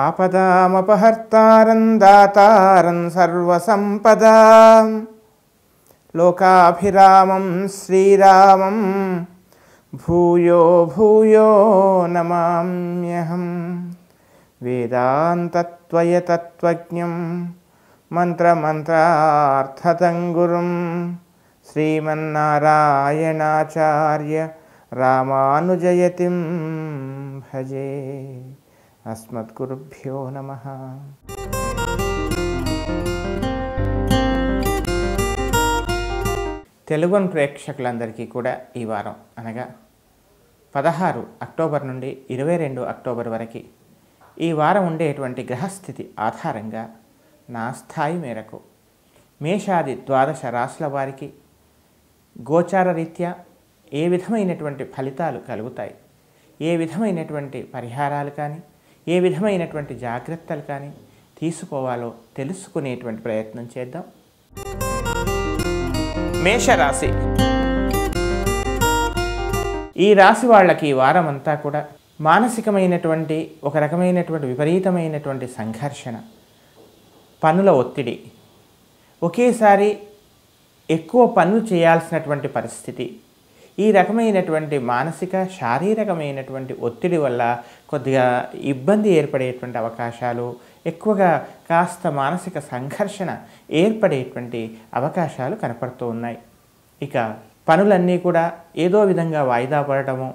ఆపదామపహర్తారం దాతారం సర్వసంపదాం లోకాభిరామం శ్రీరామం భూయో భూయో నమామ్యహం. వేదాంతత్వయతత్వజ్ఞం మంత్రమంత్రార్థతం గురుం శ్రీమన్నారాయణాచార్య రామానుజయతిం భజే. అస్మద్గురుభ్యో నమః. తెలుగు ప్రేక్షకులందరికీ కూడా ఈ వారం అనగా 16 అక్టోబర్ నుండి 22 అక్టోబర్ వరకు ఈ వారం ఉండేటువంటి గ్రహస్థితి ఆధారంగా నా స్థాయి మేరకు మేషాది ద్వాదశ రాశుల వారికి గోచార రీత్యా ఏ విధమైనటువంటి ఫలితాలు కలుగుతాయి, ఏ విధమైనటువంటి పరిహారాలు కానీ ఏ విధమైనటువంటి జాగ్రత్తలు కానీ తీసుకోవాలో తెలుసుకునేటువంటి ప్రయత్నం చేద్దాం. మేషరాశి. ఈ రాశి వాళ్ళకి ఈ వారం అంతా కూడా మానసికమైనటువంటి ఒక రకమైనటువంటి విపరీతమైనటువంటి సంఘర్షణ, పనుల ఒత్తిడి, ఒకేసారి ఎక్కువ పనులు చేయాల్సినటువంటి పరిస్థితి, ఈ రకమైనటువంటి మానసిక శారీరకమైనటువంటి ఒత్తిడి వల్ల కొద్దిగా ఇబ్బంది ఏర్పడేటువంటి అవకాశాలు, ఎక్కువగా కాస్త మానసిక సంఘర్షణ ఏర్పడేటువంటి అవకాశాలు కనపడుతూ ఉన్నాయి. ఇక పనులన్నీ కూడా ఏదో విధంగా వాయిదా పడటము,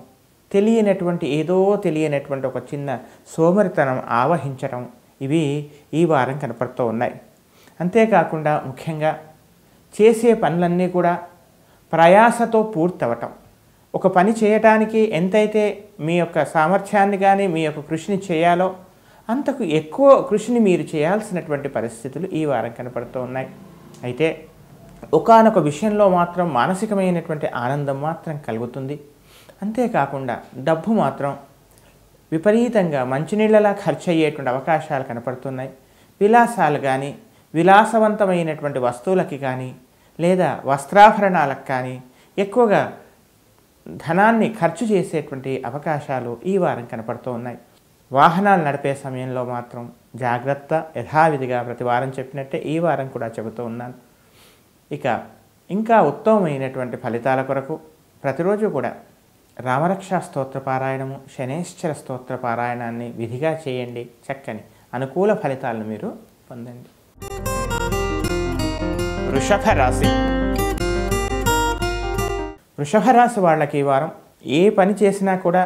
తెలియనటువంటి ఒక చిన్న సోమరితనం ఆవహించడం, ఇవి ఈ వారం కనపడుతూ ఉన్నాయి. అంతేకాకుండా ముఖ్యంగా చేసే పనులన్నీ కూడా ప్రయాసతో పూర్తవటం. ఒక పని చేయటానికి ఎంతైతే మీ యొక్క సామర్థ్యాన్ని కానీ మీ యొక్క కృషిని చేయాలో అంతకు ఎక్కువ కృషిని మీరు చేయాల్సినటువంటి పరిస్థితులు ఈ వారం కనపడుతూ ఉన్నాయి. అయితే ఒకానొక విషయంలో మాత్రం మానసికమైనటువంటి ఆనందం మాత్రం కలుగుతుంది. అంతేకాకుండా డబ్బు మాత్రం విపరీతంగా మంచినీళ్ళలా ఖర్చు అయ్యేటువంటి అవకాశాలు కనపడుతున్నాయి. విలాసాలు కానీ విలాసవంతమైనటువంటి వస్తువులకి కానీ లేదా వస్త్రాభరణాలకు కానీ ఎక్కువగా ధనాన్ని ఖర్చు చేసేటువంటి అవకాశాలు ఈ వారం కనపడుతూ ఉన్నాయి. వాహనాలు నడిపే సమయంలో మాత్రం జాగ్రత్త యథావిధిగా ప్రతి వారం చెప్పినట్టే ఈ వారం కూడా చెబుతూ ఉన్నాను. ఇక ఇంకా ఉత్తమమైనటువంటి ఫలితాల కొరకు ప్రతిరోజు కూడా రామరక్షా స్తోత్ర పారాయణము, శనేశ్వర స్తోత్ర పారాయణాన్ని విధిగా చేయండి. చక్కని అనుకూల ఫలితాలను మీరు పొందండి. వృషభ రాశి. వృషభ రాశి వాళ్ళకి ఈ వారం ఏ పని చేసినా కూడా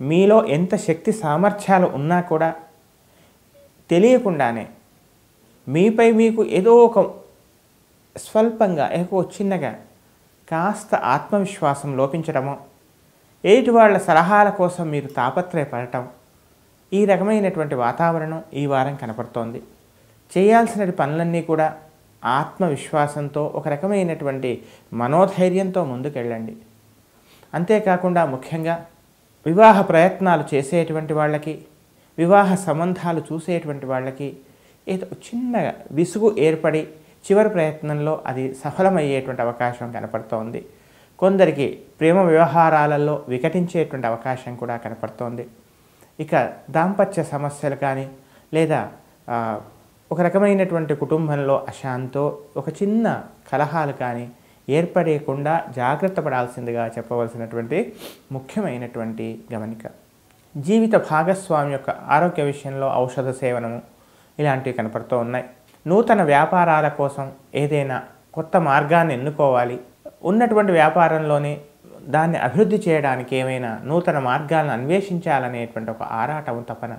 మీలో ఎంత శక్తి సామర్థ్యాలు ఉన్నా కూడా తెలియకుండానే మీపై మీకు ఏదో ఒక స్వల్పంగా చిన్నగా కాస్త ఆత్మవిశ్వాసం లోపించడమో, ఎదుటి వాళ్ళ సలహాల కోసం మీరు తాపత్రయపడటం, ఈ రకమైనటువంటి వాతావరణం ఈ వారం కనపడుతోంది. చేయాల్సిన పనులన్నీ కూడా ఆత్మవిశ్వాసంతో ఒక రకమైనటువంటి మనోధైర్యంతో ముందుకెళ్ళండి. అంతేకాకుండా ముఖ్యంగా వివాహ ప్రయత్నాలు చేసేటువంటి వాళ్ళకి, వివాహ సంబంధాలు చూసేటువంటి వాళ్ళకి ఏదో చిన్నగా విసుగు ఏర్పడి చివరి ప్రయత్నంలో అది సఫలమయ్యేటువంటి అవకాశం కనపడుతోంది. కొందరికి ప్రేమ వ్యవహారాలలో వికటించేటువంటి అవకాశం కూడా కనపడుతోంది. ఇక దాంపత్య సమస్యలు కానీ లేదా ఒక రకమైనటువంటి కుటుంబంలో అశాంతో ఒక చిన్న కలహాలు కానీ ఏర్పడేయకుండా జాగ్రత్త పడాల్సిందిగా చెప్పవలసినటువంటి ముఖ్యమైనటువంటి గమనిక. జీవిత భాగస్వామి యొక్క ఆరోగ్య విషయంలో ఔషధ సేవనము ఇలాంటివి కనపడుతూ ఉన్నాయి. నూతన వ్యాపారాల కోసం ఏదైనా కొత్త మార్గాన్ని ఎన్నుకోవాలి, ఉన్నటువంటి వ్యాపారంలోనే దాన్ని అభివృద్ధి చేయడానికి ఏమైనా నూతన మార్గాలను అన్వేషించాలనేటువంటి ఒక ఆరాటం, తపన,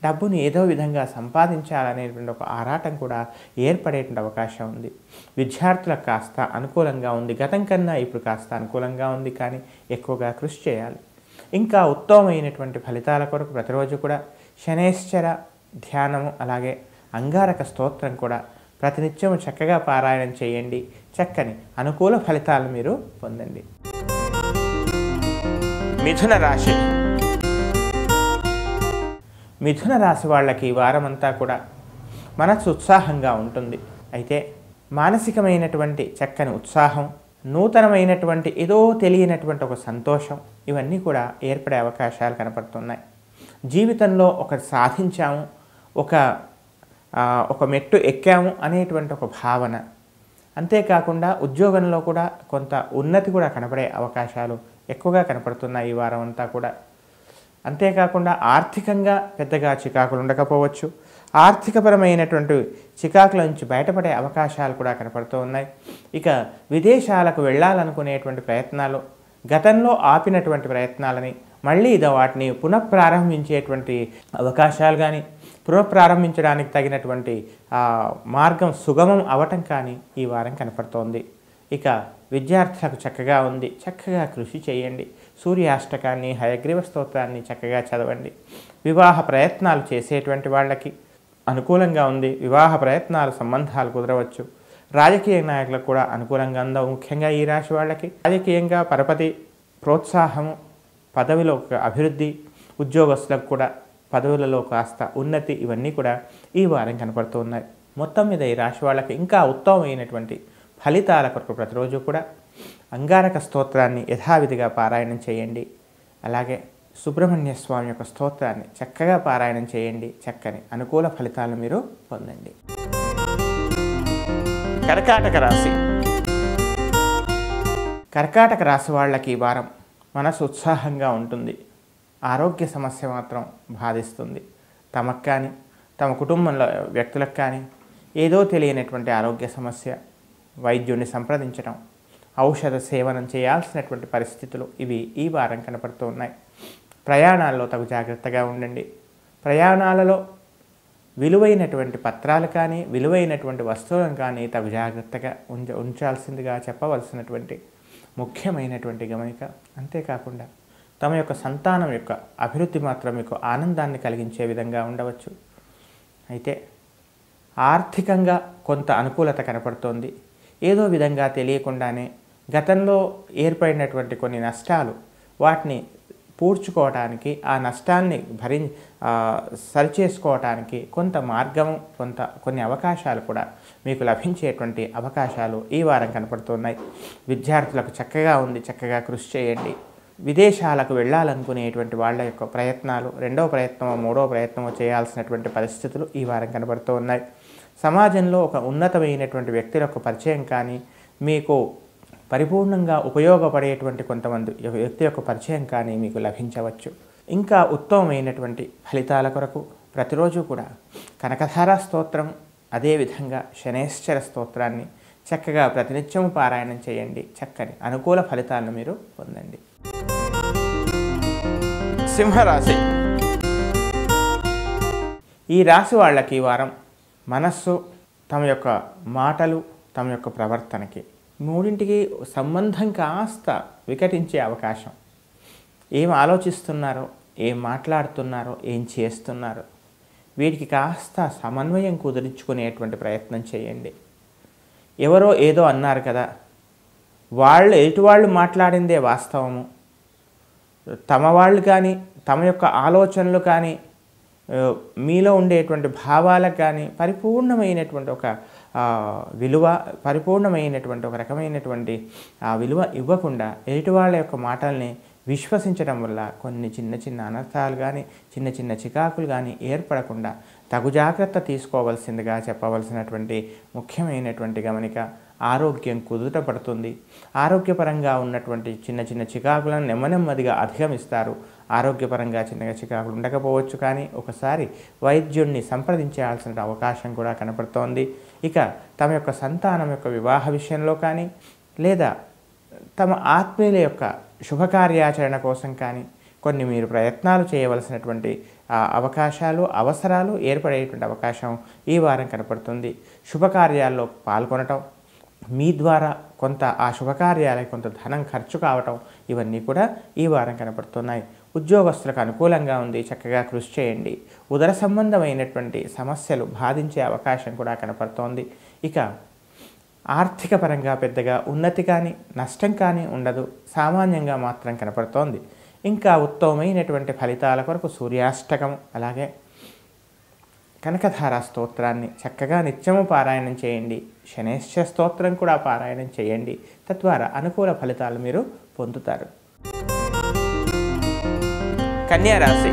డబ్బుని ఏదో విధంగా సంపాదించాలనేటువంటి ఒక ఆరాటం కూడా ఏర్పడేటువంటి అవకాశం ఉంది. విద్యార్థులకు కాస్త అనుకూలంగా ఉంది, గతం కన్నా ఇప్పుడు కాస్త అనుకూలంగా ఉంది, కానీ ఎక్కువగా కృషి చేయాలి. ఇంకా ఉత్తమమైనటువంటి ఫలితాల కొరకు ప్రతిరోజు కూడా శనేశ్వర ధ్యానము అలాగే అంగారక స్తోత్రం కూడా ప్రతినిత్యము చక్కగా పారాయణం చేయండి. చక్కని అనుకూల ఫలితాలు మీరు పొందండి. మిథున రాశి. మిథున రాశి వాళ్ళకి ఈ వారమంతా కూడా మనసు ఉత్సాహంగా ఉంటుంది. అయితే మానసికమైనటువంటి చక్కని ఉత్సాహం, నూతనమైనటువంటి ఏదో తెలియనటువంటి ఒక సంతోషం, ఇవన్నీ కూడా ఏర్పడే అవకాశాలు కనపడుతున్నాయి. జీవితంలో ఒకటి సాధించాము, ఒక ఒక మెట్టు ఎక్కాము అనేటువంటి ఒక భావన. అంతేకాకుండా ఉద్యోగంలో కూడా కొంత ఉన్నతి కూడా కనపడే అవకాశాలు ఎక్కువగా కనపడుతున్నాయి ఈ వారం అంతా కూడా. అంతేకాకుండా ఆర్థికంగా పెద్దగా చికాకులు ఉండకపోవచ్చు. ఆర్థికపరమైనటువంటి చికాకుల నుంచి బయటపడే అవకాశాలు కూడా కనపడుతూ ఉన్నాయి. ఇక విదేశాలకు వెళ్ళాలనుకునేటువంటి ప్రయత్నాలు, గతంలో ఆపినటువంటి ప్రయత్నాలని మళ్ళీ వాటిని పునఃప్రారంభించేటువంటి అవకాశాలు కానీ, పునఃప్రారంభించడానికి తగినటువంటి మార్గం సుగమం అవటం కానీ ఈ వారం కనపడుతోంది. ఇక విద్యార్థులకు చక్కగా ఉంది. చక్కగా కృషి చేయండి. సూర్యాష్టకాన్ని, హయగ్రీవ స్తోత్రాన్ని చక్కగా చదవండి. వివాహ ప్రయత్నాలు చేసేటువంటి వాళ్ళకి అనుకూలంగా ఉంది. వివాహ ప్రయత్నాలు, సంబంధాలు కుదరవచ్చు. రాజకీయ నాయకులకు కూడా అనుకూలంగా ఉందా. ముఖ్యంగా ఈ రాశి వాళ్ళకి రాజకీయంగా పరపతి, ప్రోత్సాహము, పదవిలో అభివృద్ధి, ఉద్యోగస్తులకు కూడా పదవులలో కాస్త ఉన్నతి, ఇవన్నీ కూడా ఈ వారం కనపడుతూ ఉన్నాయి. మొత్తం మీద ఈ రాశి వాళ్ళకి ఇంకా ఉత్తమమైనటువంటి ఫలితాల కొరకు ప్రతిరోజు కూడా అంగారక స్తోత్రాన్ని యథావిధిగా పారాయణం చేయండి. అలాగే సుబ్రహ్మణ్య స్వామి యొక్క స్తోత్రాన్ని చక్కగా పారాయణం చేయండి. చక్కని అనుకూల ఫలితాలను మీరు పొందండి. కర్కాటక రాశి. కర్కాటక రాశి వాళ్ళకి ఈ వారం మనసు ఉత్సాహంగా ఉంటుంది. ఆరోగ్య సమస్య మాత్రం బాధిస్తుంది. తమకు కానీ, తమ కుటుంబంలో వ్యక్తులకు కానీ ఏదో తెలియనటువంటి ఆరోగ్య సమస్య, వైద్యుడిని సంప్రదించడం, ఔషధ సేవనం చేయాల్సినటువంటి పరిస్థితులు ఇవి ఈ వారం కనపడుతూ ఉన్నాయి. ప్రయాణాల్లో తగు జాగ్రత్తగా ఉండండి. ప్రయాణాలలో విలువైనటువంటి పత్రాలు కానీ, విలువైనటువంటి వస్తువులను కానీ తగు జాగ్రత్తగా ఉంచాల్సిందిగా చెప్పవలసినటువంటి ముఖ్యమైనటువంటి గమనిక. అంతేకాకుండా తమ యొక్క సంతానం యొక్క అభివృద్ధి మాత్రం మీకు ఆనందాన్ని కలిగించే విధంగా ఉండవచ్చు. అయితే ఆర్థికంగా కొంత అనుకూలత కనపడుతోంది. ఏదో విధంగా తెలియకుండానే గతంలో ఏర్పడినటువంటి కొన్ని నష్టాలు, వాటిని పూడ్చుకోవటానికి, ఆ నష్టాన్ని సరిచేసుకోవటానికి కొంత మార్గం, కొన్ని అవకాశాలు కూడా మీకు లభించేటువంటి అవకాశాలు ఈ వారం కనపడుతున్నాయి. విద్యార్థులకు చక్కగా ఉంది. చక్కగా కృషి చేయండి. విదేశాలకు వెళ్ళాలనుకునేటువంటి వాళ్ళ యొక్క ప్రయత్నాలు, రెండవ ప్రయత్నమో మూడవ ప్రయత్నమో చేయాల్సినటువంటి పరిస్థితులు ఈ వారం కనబడుతూ ఉన్నాయి. సమాజంలో ఒక ఉన్నతమైనటువంటి వ్యక్తుల యొక్క పరిచయం కానీ, మీకు పరిపూర్ణంగా ఉపయోగపడేటువంటి కొంతమంది వ్యక్తి యొక్క పరిచయం కానీ మీకు లభించవచ్చు. ఇంకా ఉత్తమమైనటువంటి ఫలితాల కొరకు ప్రతిరోజు కూడా కనకధార స్తోత్రం, అదేవిధంగా శనేశ్వర స్తోత్రాన్ని చక్కగా ప్రతినిత్యము పారాయణం చేయండి. చక్కని అనుకూల ఫలితాలను మీరు పొందండి. సింహరాశి. ఈ రాశి వాళ్ళకి ఈ వారం మనస్సు, తమ యొక్క మాటలు, తమ యొక్క ప్రవర్తనకి మూడింటికి సంబంధం కాస్త వికటించే అవకాశం. ఏం ఆలోచిస్తున్నారో, ఏం మాట్లాడుతున్నారో, ఏం చేస్తున్నారో వీటికి కాస్త సమన్వయం కుదిరించుకునేటువంటి ప్రయత్నం చేయండి. ఎవరో ఏదో అన్నారు కదా, ఎటువాళ్ళు మాట్లాడిందే వాస్తవము. తమ వాళ్ళు కానీ, తమ యొక్క ఆలోచనలు కానీ, మీలో ఉండేటువంటి భావాలకు కానీ పరిపూర్ణమైనటువంటి ఒక విలువ, పరిపూర్ణమైనటువంటి ఒక రకమైనటువంటి విలువ ఇవ్వకుండా ఎదుటివాళ్ళ యొక్క మాటల్ని విశ్వసించడం వల్ల కొన్ని చిన్న చిన్న అనర్థాలు కానీ, చిన్న చిన్న చికాకులు కానీ ఏర్పడకుండా తగు జాగ్రత్త తీసుకోవాల్సిందిగా చెప్పవలసినటువంటి ముఖ్యమైనటువంటి గమనిక. ఆరోగ్యం కుదుట పడుతుంది. ఆరోగ్యపరంగా ఉన్నటువంటి చిన్న చిన్న చికాకులను నెమ్మదిగా అధిగమిస్తారు. ఆరోగ్యపరంగా చిన్నగా చికాకులు ఉండకపోవచ్చు, కానీ ఒకసారి వైద్యుడిని సంప్రదించాల్సిన అవకాశం కూడా కనపడుతోంది. ఇక తమ యొక్క సంతానం యొక్క వివాహ విషయంలో కానీ, లేదా తమ ఆత్మీయుల యొక్క శుభకార్యాచరణ కోసం కానీ కొన్ని మీరు ప్రయత్నాలు చేయవలసినటువంటి అవకాశాలు, అవసరాలు ఏర్పడేటువంటి అవకాశం ఈ వారం కనపడుతుంది. శుభకార్యాల్లో పాల్గొనటం, మీ ద్వారా కొంత ఆ శుభకార్యాలకు కొంత ధనం ఖర్చు కావటం, ఇవన్నీ కూడా ఈ వారం కనపడుతున్నాయి. ఉద్యోగస్తులకు అనుకూలంగా ఉంది. చక్కగా కృషి చేయండి. ఉదర సంబంధమైనటువంటి సమస్యలు బాధించే అవకాశం కూడా కనపడుతోంది. ఇక ఆర్థిక పరంగా పెద్దగా ఉన్నతి కానీ, నష్టం కానీ ఉండదు. సామాన్యంగా మాత్రం కనపడుతోంది. ఇంకా ఉత్తమమైనటువంటి ఫలితాల కొరకు సూర్యాష్టకం, అలాగే కనకధార స్తోత్రాన్ని చక్కగా నిత్యము పారాయణం చేయండి. శనేశ్వర స్తోత్రం కూడా పారాయణం చేయండి. తద్వారా అనుకూల ఫలితాలు మీరు పొందుతారు. కన్యా రాశి.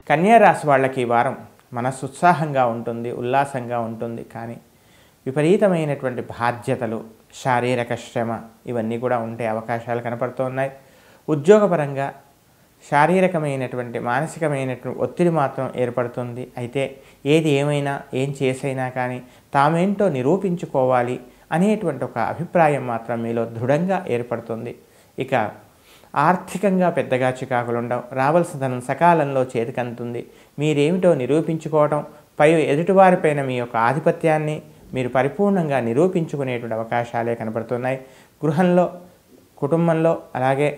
కన్యా రాశి వాళ్ళకి ఈ వారం మనస్సు ఉత్సాహంగా ఉంటుంది, ఉల్లాసంగా ఉంటుంది. కానీ విపరీతమైనటువంటి బాధ్యతలు, శారీరక శ్రమ ఇవన్నీ కూడా ఉండే అవకాశాలు కనపడుతున్నాయి. ఉద్యోగపరంగా శారీరకమైనటువంటి మానసికమైనటువంటి ఒత్తిడి మాత్రం ఏర్పడుతుంది. అయితే ఏది ఏమైనా ఏం చేసైనా కానీ తామేంటో నిరూపించుకోవాలి అనేటువంటి ఒక అభిప్రాయం మాత్రం మీలో దృఢంగా ఏర్పడుతుంది. ఇక ఆర్థికంగా పెద్దగా చికాకులు ఉండవు. రావాల్సిన ధనం సకాలంలో చేతికందుతుంది. మీరేమిటో నిరూపించుకోవడం, పై ఎదుటివారిపైన మీ యొక్క ఆధిపత్యాన్ని మీరు పరిపూర్ణంగా నిరూపించుకునేటువంటి అవకాశాలే కనపడుతున్నాయి. గృహంలో, కుటుంబంలో, అలాగే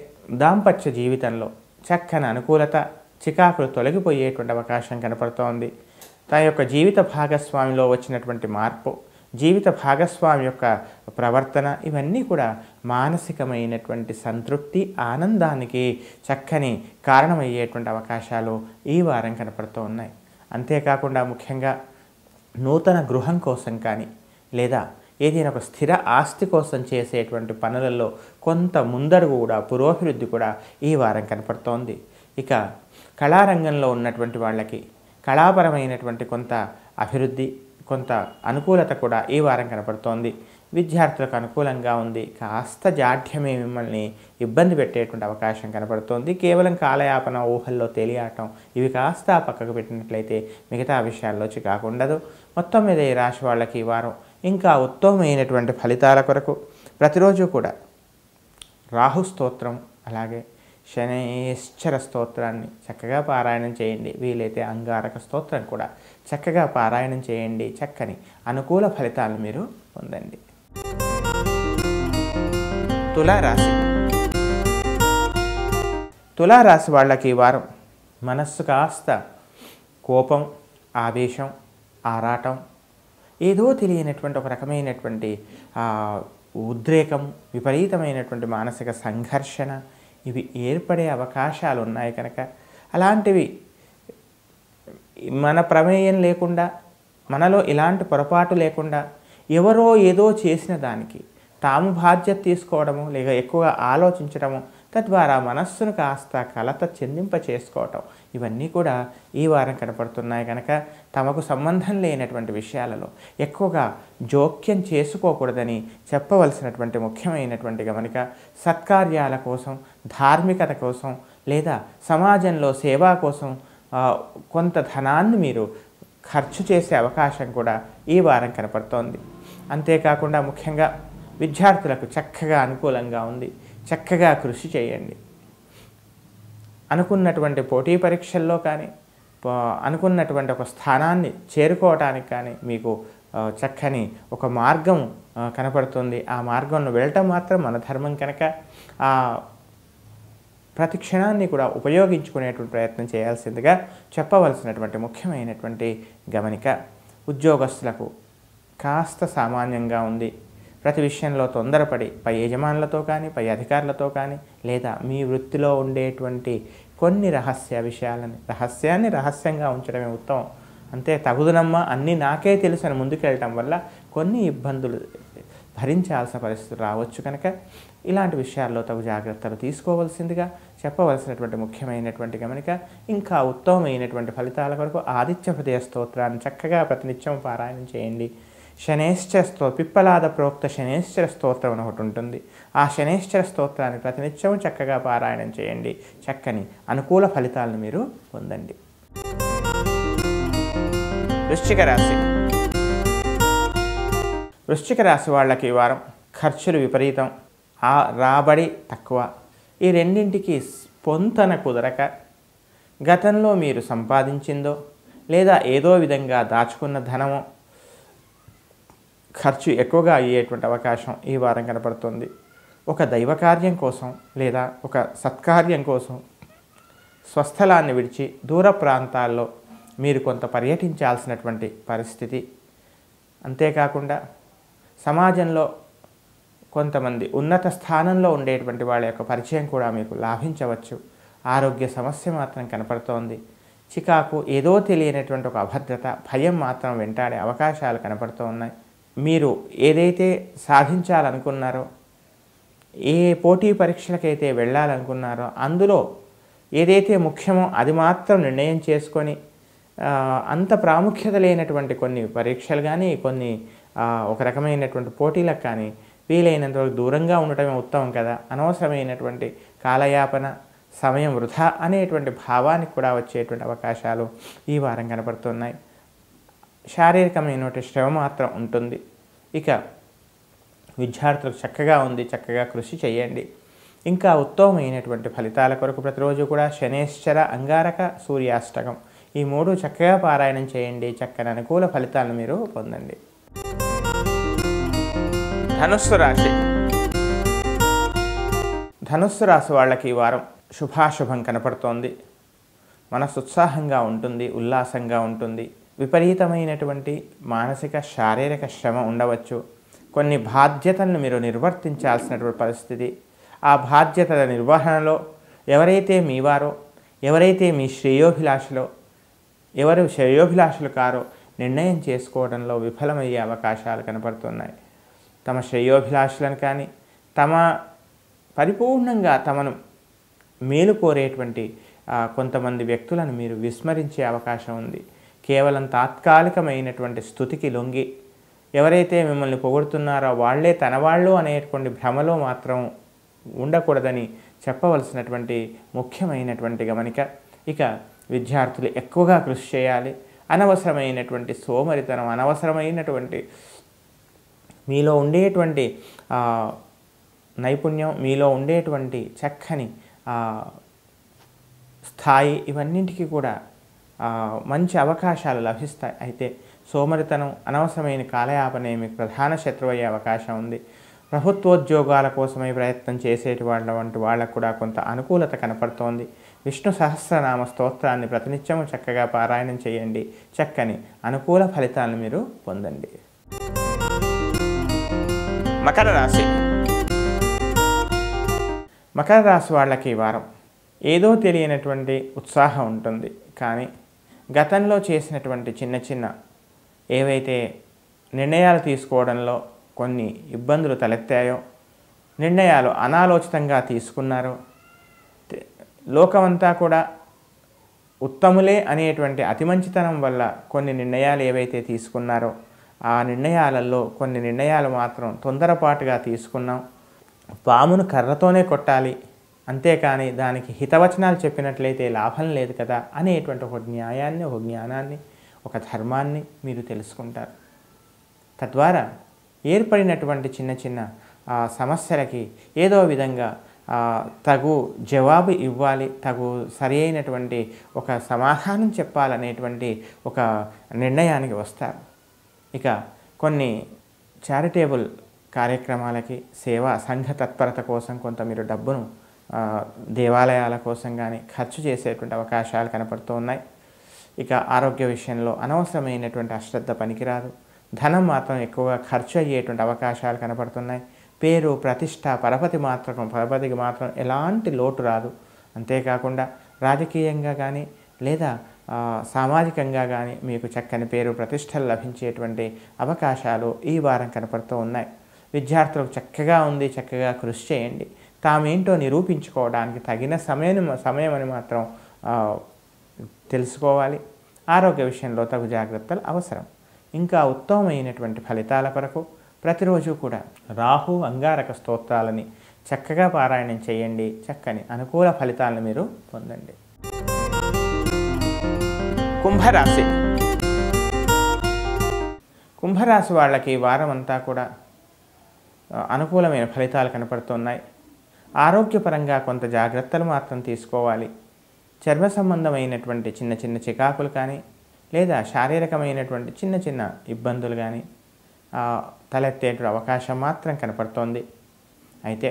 దాంపత్య జీవితంలో చక్కని అనుకూలత, చికాకులు తొలగిపోయేటువంటి అవకాశం కనపడుతోంది. తన యొక్క జీవిత భాగస్వామిలో వచ్చినటువంటి మార్పు, జీవిత భాగస్వామి యొక్క ప్రవర్తన ఇవన్నీ కూడా మానసికమైనటువంటి సంతృప్తి, ఆనందానికి చక్కని కారణమయ్యేటువంటి అవకాశాలు ఈ వారం కనపడుతూ ఉన్నాయి. అంతేకాకుండా ముఖ్యంగా నూతన గృహం కోసం కానీ లేదా ఏదైనా ఒక స్థిర ఆస్తి కోసం చేసేటువంటి పనులలో కొంత ముందడుగు కూడా, పురోభివృద్ధి కూడా ఈ వారం కనపడుతోంది. ఇక కళారంగంలో ఉన్నటువంటి వాళ్ళకి కళాపరమైనటువంటి కొంత అభివృద్ధి, కొంత అనుకూలత కూడా ఈ వారం కనపడుతోంది. విద్యార్థులకు అనుకూలంగా ఉంది. కాస్త జాఢ్యమే మిమ్మల్ని ఇబ్బంది పెట్టేటువంటి అవకాశం కనపడుతోంది. కేవలం కాలయాపన, ఊహల్లో తేలియాటం ఇవి కాస్త పక్కకు పెట్టినట్లయితే మిగతా విషయాల్లో చికాకు ఉండదు. మొత్తం మీద ఈ రాశి వాళ్ళకి ఈ వారం ఇంకా ఉత్తమమైనటువంటి ఫలితాల కొరకు ప్రతిరోజు కూడా రాహు స్తోత్రం, అలాగే శనైశ్చర స్తోత్రాన్ని చక్కగా పారాయణం చేయండి. వీలైతే అంగారక స్తోత్రం కూడా చక్కగా పారాయణం చేయండి. చక్కని అనుకూల ఫలితాలు మీరు పొందండి. తులారాశి. తులారాశి వాళ్ళకి ఈ వారం మనస్సు కాస్త కోపం, ఆవేశం, ఆరాటం, ఏదో తెలియనటువంటి ఒక రకమైనటువంటి ఉద్రేకం, విపరీతమైనటువంటి మానసిక సంఘర్షణ ఇవి ఏర్పడే అవకాశాలు ఉన్నాయి. కనుక అలాంటివి మన ప్రమేయం లేకుండా, మనలో ఇలాంటి పొరపాటు లేకుండా ఎవరో ఏదో చేసిన దానికి తాము బాధ్యత తీసుకోవడము, లేక ఎక్కువగా ఆలోచించడము, తద్వారా మనస్సును కాస్త కలత చెందింప చేసుకోవటం ఇవన్నీ కూడా ఈ వారం కనపడుతున్నాయి. కనుక తమకు సంబంధం లేనటువంటి విషయాలలో ఎక్కువగా జోక్యం చేసుకోకూడదని చెప్పవలసినటువంటి ముఖ్యమైనటువంటి గమనిక. సత్కార్యాల కోసం, ధార్మికత కోసం, లేదా సమాజంలో సేవా కోసం కొంత ధనాన్ని మీరు ఖర్చు చేసే అవకాశం కూడా ఈ వారం కనపడుతోంది. అంతేకాకుండా ముఖ్యంగా విద్యార్థులకు చక్కగా అనుకూలంగా ఉంది. చక్కగా కృషి చేయండి. అనుకున్నటువంటి పోటీ పరీక్షల్లో కానీ, అనుకున్నటువంటి ఒక స్థానాన్ని చేరుకోవటానికి కానీ మీకు చక్కని ఒక మార్గం కనపడుతుంది. ఆ మార్గంలో వెళ్ళటం మాత్రం మన ధర్మం కనుక ఆ ప్రతి క్షణాన్ని కూడా ఉపయోగించుకునేటువంటి ప్రయత్నం చేయాల్సిందిగా చెప్పవలసినటువంటి ముఖ్యమైనటువంటి గమనిక. ఉద్యోగస్తులకు కాస్త సామాన్యంగా ఉంది. ప్రతి విషయంలో తొందరపడి పై యజమానులతో కానీ, పై అధికారులతో కానీ, లేదా మీ వృత్తిలో ఉండేటువంటి కొన్ని రహస్యాన్ని రహస్యంగా ఉంచడమే ఉత్తమం. అంతే, తగుదనమ్మా అన్నీ నాకే తెలుసు అని ముందుకెళ్ళటం వల్ల కొన్ని ఇబ్బందులు భరించాల్సిన పరిస్థితులు రావచ్చు. కనుక ఇలాంటి విషయాల్లో తగు జాగ్రత్తలు తీసుకోవాల్సిందిగా చెప్పవలసినటువంటి ముఖ్యమైనటువంటి గమనిక. ఇంకా ఉత్తమమైనటువంటి ఫలితాల కొరకు ఆదిత్య హృదయ స్తోత్రాన్ని చక్కగా ప్రతినిత్యం పారాయణం చేయండి. శనైశ్చర పిప్పలాద ప్రోక్త శనైశ్చర స్తోత్రం అని ఒకటి ఉంటుంది. ఆ శనైశ్చర స్తోత్రాన్ని ప్రతినిత్యం చక్కగా పారాయణం చేయండి. చక్కని అనుకూల ఫలితాలను మీరు పొందండి. వృశ్చిక రాశి. వృశ్చిక రాశి వాళ్ళకి ఈ వారం ఖర్చులు విపరీతం, రాబడి తక్కువ, ఈ రెండింటికి పొంతన కుదరక గతంలో మీరు సంపాదించిందో లేదా ఏదో విధంగా దాచుకున్న ధనమో ఖర్చు ఎక్కువగా అయ్యేటువంటి అవకాశం ఈ వారం కనపడుతుంది. ఒక దైవకార్యం కోసం లేదా ఒక సత్కార్యం కోసం స్వస్థలాన్ని విడిచి దూర ప్రాంతాల్లో మీరు కొంత పర్యటించాల్సినటువంటి పరిస్థితి. అంతేకాకుండా సమాజంలో కొంతమంది ఉన్నత స్థానంలో ఉండేటువంటి వాళ్ళ యొక్క పరిచయం కూడా మీకు లాభించవచ్చు. ఆరోగ్య సమస్య మాత్రం కనపడుతోంది. చికాకు, ఏదో తెలియనటువంటి ఒక అభద్రత, భయం మాత్రం వెంటాడే అవకాశాలు కనపడుతూ ఉన్నాయి. మీరు ఏదైతే సాధించాలనుకున్నారో, ఏ పోటీ పరీక్షలకైతే వెళ్ళాలనుకున్నారో అందులో ఏదైతే ముఖ్యమో అది మాత్రం నిర్ణయం చేసుకొని అంత ప్రాముఖ్యత లేనటువంటి కొన్ని పరీక్షలు కానీ, కొన్ని ఒక రకమైనటువంటి పోటీలకు కానీ వీలైనంత వరకు దూరంగా ఉండటమే ఉత్తమం కదా. అనవసరమైనటువంటి కాలయాపన, సమయం వృధా అనేటువంటి భావానికి కూడా వచ్చేటువంటి అవకాశాలు ఈ వారం కనపడుతున్నాయి. శారీరకమైనటువంటి శ్రమ మాత్రం ఉంటుంది. ఇక విద్యార్థులకు చక్కగా ఉంది, చక్కగా కృషి చేయండి. ఇంకా ఉత్తమమైనటువంటి ఫలితాల కొరకు ప్రతిరోజు కూడా శనేశ్వర, అంగారక, సూర్యాష్టకం ఈ 3 చక్కగా పారాయణం చేయండి. చక్కని అనుకూల ఫలితాలను మీరు పొందండి. ధనుస్సు రాశి. ధనుస్సు రాశి వాళ్ళకి ఈ వారం శుభాశుభం కనపడుతోంది. మనసు ఉత్సాహంగా ఉంటుంది, ఉల్లాసంగా ఉంటుంది. విపరీతమైనటువంటి మానసిక, శారీరక శ్రమ ఉండవచ్చు. కొన్ని బాధ్యతలను మీరు నిర్వర్తించాల్సినటువంటి పరిస్థితి. ఆ బాధ్యతల నిర్వహణలో ఎవరైతే మీ వారో, ఎవరైతే మీ శ్రేయోభిలాషలో, ఎవరు శ్రేయోభిలాషులు కారో నిర్ణయం చేసుకోవడంలో విఫలమయ్యే అవకాశాలు కనపడుతున్నాయి. తమ శ్రేయోభిలాషులను కానీ, తమ పరిపూర్ణంగా తమను మేలు కోరేటువంటి కొంతమంది వ్యక్తులను మీరు విస్మరించే అవకాశం ఉంది. కేవలం తాత్కాలికమైనటువంటి స్థుతికి లొంగి ఎవరైతే మిమ్మల్ని పొగుడుతున్నారో వాళ్ళే తన వాళ్ళు అనేటువంటి భ్రమలో మాత్రం ఉండకూడదని చెప్పవలసినటువంటి ముఖ్యమైనటువంటి గమనిక. ఇక విద్యార్థులు ఎక్కువగా కృషి చేయాలి. అనవసరమైనటువంటి సోమరితనం, అనవసరమైనటువంటి మీలో ఉండేటువంటి నైపుణ్యం, మీలో ఉండేటువంటి చక్కని స్థాయి ఇవన్నింటికి కూడా మంచి అవకాశాలు లభిస్తాయి. అయితే సోమరితనం, అనవసరమైన కాలయాపనే మీకు ప్రధాన శత్రువు అయ్యే అవకాశం ఉంది. ప్రభుత్వోద్యోగాల కోసమై ప్రయత్నం చేసేటువంటి వంటి వాళ్ళకు కూడా కొంత అనుకూలత కనపడుతోంది. విష్ణు సహస్రనామ స్తోత్రాన్ని ప్రతినిత్యము చక్కగా పారాయణం చేయండి. చక్కని అనుకూల ఫలితాలను మీరు పొందండి. మకర రాశి. మకర రాశి వాళ్ళకి ఈ వారం ఏదో తెలియనటువంటి ఉత్సాహం ఉంటుంది. కానీ గతంలో చేసినటువంటి చిన్న చిన్న ఏవైతే నిర్ణయాలు తీసుకోవడంలో కొన్ని ఇబ్బందులు తలెత్తాయో, నిర్ణయాలు అనాలోచితంగా తీసుకున్నారో, లోకమంతా కూడా ఉత్తములే అనేటువంటి అతి మంచితనం వల్ల కొన్ని నిర్ణయాలు ఏవైతే తీసుకున్నారో ఆ నిర్ణయాలలో కొన్ని నిర్ణయాలు మాత్రం తొందరపాటుగా తీసుకున్నాం. పామును కర్రతోనే కొట్టాలి, అంతేకాని దానికి హితవచనాలు చెప్పినట్లయితే లాభం లేదు కదా అనేటువంటి ఒక న్యాయాన్ని, ఒక జ్ఞానాన్ని, ఒక ధర్మాన్ని మీరు తెలుసుకుంటారు. తద్వారా ఏర్పడినటువంటి చిన్న చిన్న సమస్యలకి ఏదో విధంగా తగు జవాబు ఇవ్వాలి, తగు సరి అయినటువంటి ఒక సమాధానం చెప్పాలనేటువంటి ఒక నిర్ణయానికి వస్తారు. ఇక కొన్ని చారిటబుల్ కార్యక్రమాలకి, సేవా సంఘ తత్పరత కోసం కొంత మీరు డబ్బును దేవాలయాల కోసం కానీ ఖర్చు చేసేటువంటి అవకాశాలు కనపడుతూ ఉన్నాయి. ఇక ఆరోగ్య విషయంలో అనవసరమైనటువంటి అశ్రద్ధ పనికిరాదు. ధనం మాత్రం ఎక్కువగా ఖర్చు అయ్యేటువంటి అవకాశాలు కనపడుతున్నాయి. పేరు, ప్రతిష్ట, పరపతికి మాత్రం ఎలాంటి లోటు రాదు. అంతేకాకుండా రాజకీయంగా కానీ లేదా సామాజికంగా కానీ మీకు చక్కని పేరు, ప్రతిష్టలు లభించేటువంటి అవకాశాలు ఈ వారం కనపడుతూ ఉన్నాయి. విద్యార్థులకు చక్కగా ఉంది, చక్కగా కృషి చేయండి. తామేంటో నిరూపించుకోవడానికి తగిన సమయం అని మాత్రం తెలుసుకోవాలి. ఆరోగ్య విషయంలో తగు జాగ్రత్తలు అవసరం. ఇంకా ఉత్తమమైనటువంటి ఫలితాల కొరకు ప్రతిరోజు కూడా రాహు, అంగారక స్తోత్రాలని చక్కగా పారాయణం చేయండి. చక్కని అనుకూల ఫలితాలను మీరు పొందండి. కుంభరాశి. కుంభరాశి వాళ్ళకి ఈ వారం అంతా కూడా అనుకూలమైన ఫలితాలు కనపడుతున్నాయి. ఆరోగ్యపరంగా కొంత జాగ్రత్తలు మాత్రం తీసుకోవాలి. చర్మ సంబంధమైనటువంటి చిన్న చిన్న చికాకులు కానీ లేదా శారీరకమైనటువంటి చిన్న చిన్న ఇబ్బందులు కానీ తలెత్తేటువంటి అవకాశం మాత్రం కనపడుతోంది. అయితే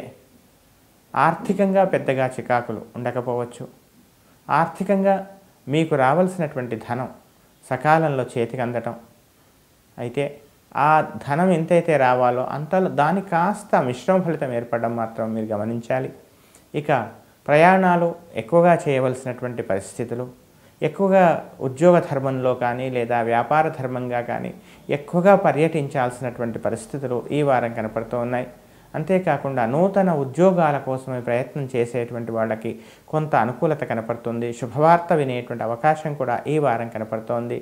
ఆర్థికంగా పెద్దగా చికాకులు ఉండకపోవచ్చు. ఆర్థికంగా మీకు రావాల్సినటువంటి ధనం సకాలంలో చేతికి అందటం, అయితే ఆ ధనం ఎంతైతే రావాలో అంతలో దానికి కాస్త మిశ్రమ ఫలితం ఏర్పడడం మాత్రం మీరు గమనించాలి. ఇక ప్రయాణాలు ఎక్కువగా చేయవలసినటువంటి పరిస్థితులు, ఎక్కువగా ఉద్యోగ ధర్మంలో కానీ లేదా వ్యాపార ధర్మంగా కానీ ఎక్కువగా పర్యటించాల్సినటువంటి పరిస్థితులు ఈ వారం కనపడుతూ ఉన్నాయి. అంతేకాకుండా నూతన ఉద్యోగాల కోసమే ప్రయత్నం చేసేటువంటి వాళ్ళకి కొంత అనుకూలత కనపడుతుంది. శుభవార్త వినేటువంటి అవకాశం కూడా ఈ వారం కనపడుతోంది.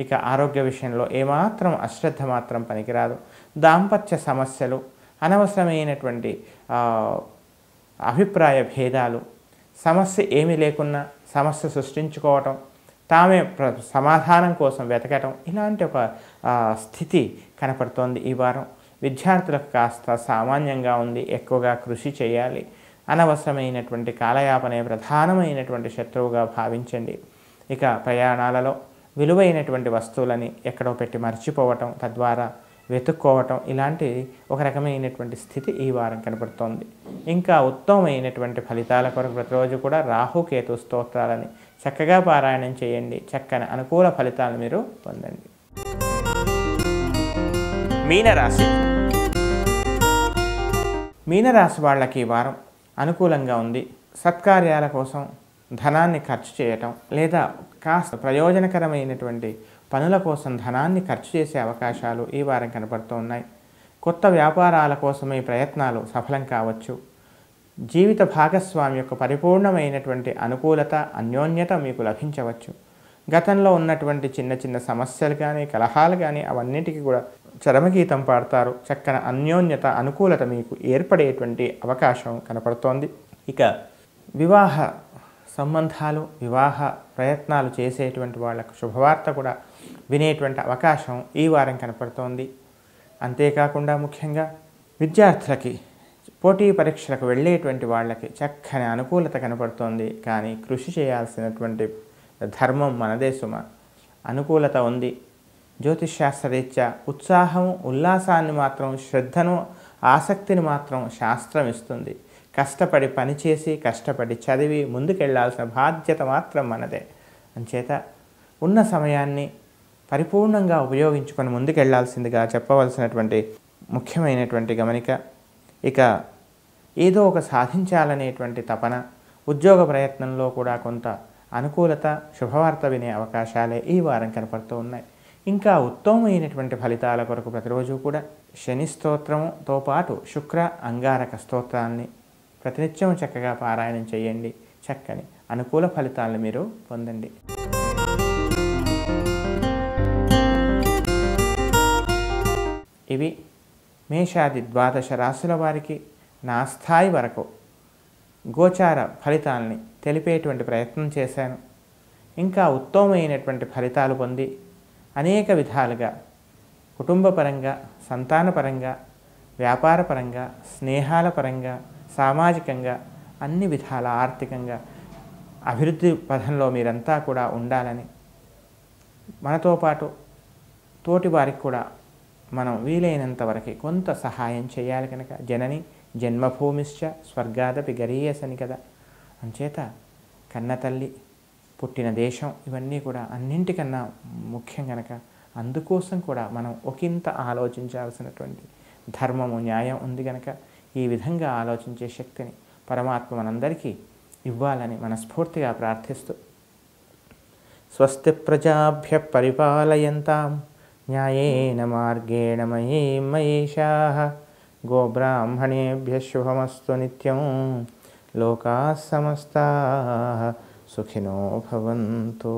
ఇక ఆరోగ్య విషయంలో ఏమాత్రం అశ్రద్ధ మాత్రం పనికిరాదు. దాంపత్య సమస్యలు, అనవసరమైనటువంటి అభిప్రాయ భేదాలు, సమస్య ఏమీ లేకున్నా సమస్య సృష్టించుకోవటం, తామే సమాధానం కోసం వెతకటం, ఇలాంటి ఒక స్థితి కనపడుతోంది ఈ వారం. విద్యార్థులకు కాస్త సామాన్యంగా ఉంది, ఎక్కువగా కృషి చేయాలి. అనవసరమైనటువంటి కాలయాపనే ప్రధానమైనటువంటి శత్రువుగా భావించండి. ఇక ప్రయాణాలలో విలువైనటువంటి వస్తువులని ఎక్కడో పెట్టి మర్చిపోవటం, తద్వారా వెతుక్కోవటం, ఇలాంటి ఒక రకమైనటువంటి స్థితి ఈ వారం కనపడుతోంది. ఇంకా ఉత్తమమైనటువంటి ఫలితాల కొరకు ప్రతిరోజు కూడా రాహుకేతు స్తోత్రాలని చక్కగా పారాయణం చేయండి. చక్కని అనుకూల ఫలితాలను మీరు పొందండి. మీనరాశి. మీనరాశి వాళ్ళకి ఈ వారం అనుకూలంగా ఉంది. సత్కార్యాల కోసం ధనాన్ని ఖర్చు చేయటం, లేదా కాస్త ప్రయోజనకరమైనటువంటి పనుల కోసం ధనాన్ని ఖర్చు చేసే అవకాశాలు ఈ వారం కనపడుతూ ఉన్నాయి. కొత్త వ్యాపారాల కోసమే ప్రయత్నాలు సఫలం కావచ్చు. జీవిత భాగస్వామి యొక్క పరిపూర్ణమైనటువంటి అనుకూలత, అన్యోన్యత మీకు లభించవచ్చు. గతంలో ఉన్నటువంటి చిన్న చిన్న సమస్యలు కానీ, కలహాలు కానీ అవన్నిటికీ కూడా చరమగీతం పాడతారు. చక్కని అన్యోన్యత, అనుకూలత మీకు ఏర్పడేటువంటి అవకాశం కనపడుతోంది. ఇక వివాహ సంబంధాలు, వివాహ ప్రయత్నాలు చేసేటువంటి వాళ్ళకు శుభవార్త కూడా వినేటువంటి అవకాశం ఈ వారం కనపడుతోంది. అంతేకాకుండా ముఖ్యంగా విద్యార్థులకి, పోటీ పరీక్షలకు వెళ్ళేటువంటి వాళ్ళకి చక్కని అనుకూలత కనపడుతోంది. కానీ కృషి చేయాల్సినటువంటి ధర్మం మనదే సుమ. అనుకూలత ఉంది. జ్యోతిష్శాస్త్రరీత్యా ఉత్సాహం, ఉల్లాసాన్ని మాత్రం, శ్రద్ధను, ఆసక్తిని మాత్రం శాస్త్రం ఇస్తుంది. కష్టపడి పనిచేసి, కష్టపడి చదివి ముందుకెళ్లాల్సిన బాధ్యత మాత్రం మనదే. అంచేత ఉన్న సమయాన్ని పరిపూర్ణంగా ఉపయోగించుకొని ముందుకెళ్లాల్సిందిగా చెప్పవలసినటువంటి ముఖ్యమైనటువంటి గమనిక. ఇక ఏదో ఒక సాధించాలనేటువంటి తపన, ఉద్యోగ ప్రయత్నంలో కూడా కొంత అనుకూలత, శుభవార్త వినే అవకాశాలే ఈ వారం కనపడుతూ ఉన్నాయి. ఇంకా ఉత్తమమైనటువంటి ఫలితాల కొరకు ప్రతిరోజు కూడా శని స్తోత్రంతో పాటు శుక్ర, అంగారక స్తోత్రాన్ని ప్రతినిత్యం చక్కగా పారాయణం చేయండి. చక్కని అనుకూల ఫలితాలను మీరు పొందండి. ఇవి మేషాది ద్వాదశ రాశుల వారికి నా స్థాయి వరకు గోచార ఫలితాలని తెలిపేటువంటి ప్రయత్నం చేశాను. ఇంకా ఉత్తమమైనటువంటి ఫలితాలు పొంది అనేక విధాలుగా కుటుంబపరంగా, సంతానపరంగా, వ్యాపారపరంగా, స్నేహాల పరంగా, సామాజికంగా, అన్ని విధాల ఆర్థికంగా అభివృద్ధి పథంలో మీరంతా కూడా ఉండాలని, మనతో పాటు తోటి వారికి కూడా మనం వీలైనంత వరకు కొంత సహాయం చేయాలి కనుక జనని జన్మభూమిశ్చ స్వర్గాదపి గరీయసని కదా. అంచేత కన్నతల్లి, పుట్టిన దేశం, ఇవన్నీ కూడా అన్నింటికన్నా ముఖ్యం కనుక అందుకోసం కూడా మనం ఒకంత ఆలోచించాల్సినటువంటి ధర్మము, న్యాయం ఉంది కనుక ఈ విధంగా ఆలోచించే శక్తిని పరమాత్మ మనందరికీ ఇవ్వాలని మనస్ఫూర్తిగా ప్రార్థిస్తూ, స్వస్తి ప్రజాభ్య పరిపాలయంతాం న్యాయేన మార్గేణ మహీం మహీషాః గోబ్రాహ్మణేభ్యః శుభమస్తు నిత్యం లోకాః సమస్తాః సుఖినో భవంతు.